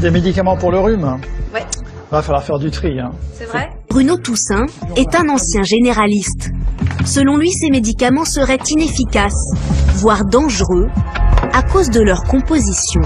Des médicaments pour le rhume? Ouais. Va falloir faire du tri. Hein. C'est vrai? Bruno Toussaint est un ancien généraliste. Selon lui, ces médicaments seraient inefficaces, voire dangereux, à cause de leur composition.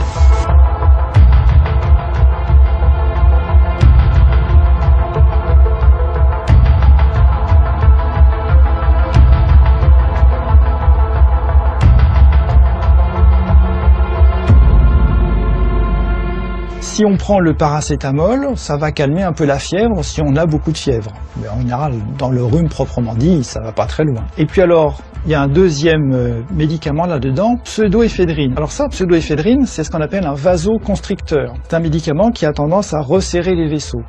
Si on prend le paracétamol, ça va calmer un peu la fièvre si on a beaucoup de fièvre. Mais en général, dans le rhume proprement dit, ça va pas très loin. Et puis alors, il y a un deuxième médicament là-dedans, pseudoéphédrine. Alors ça, pseudoéphédrine, c'est ce qu'on appelle un vasoconstricteur. C'est un médicament qui a tendance à resserrer les vaisseaux.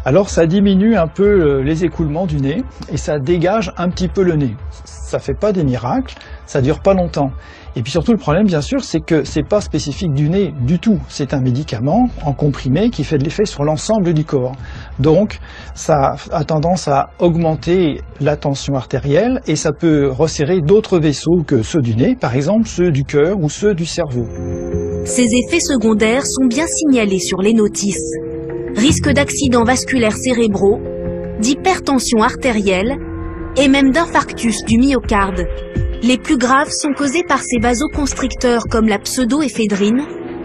Alors ça diminue un peu les écoulements du nez et ça dégage un petit peu le nez. Ça fait pas des miracles, ça dure pas longtemps. Et puis surtout le problème bien sûr c'est que c'est pas spécifique du nez du tout. C'est un médicament en comprimé qui fait de l'effet sur l'ensemble du corps. Donc ça a tendance à augmenter la tension artérielle et ça peut resserrer d'autres vaisseaux que ceux du nez, par exemple ceux du cœur ou ceux du cerveau. Ces effets secondaires sont bien signalés sur les notices. Risque d'accidents vasculaires cérébraux, d'hypertension artérielle et même d'infarctus du myocarde. Les plus graves sont causés par ces vasoconstricteurs comme la pseudoéphédrine,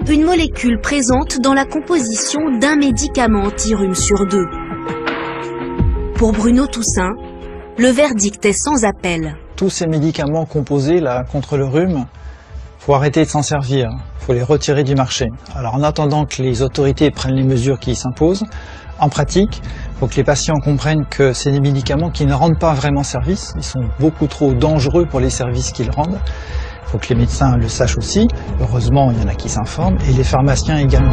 une molécule présente dans la composition d'un médicament anti-rhume sur 2. Pour Bruno Toussaint, le verdict est sans appel. Tous ces médicaments composés là, contre le rhume, faut arrêter de s'en servir, faut les retirer du marché. Alors en attendant que les autorités prennent les mesures qui s'imposent, en pratique, il faut que les patients comprennent que c'est des médicaments qui ne rendent pas vraiment service, ils sont beaucoup trop dangereux pour les services qu'ils rendent. Il faut que les médecins le sachent aussi, heureusement il y en a qui s'informent, et les pharmaciens également.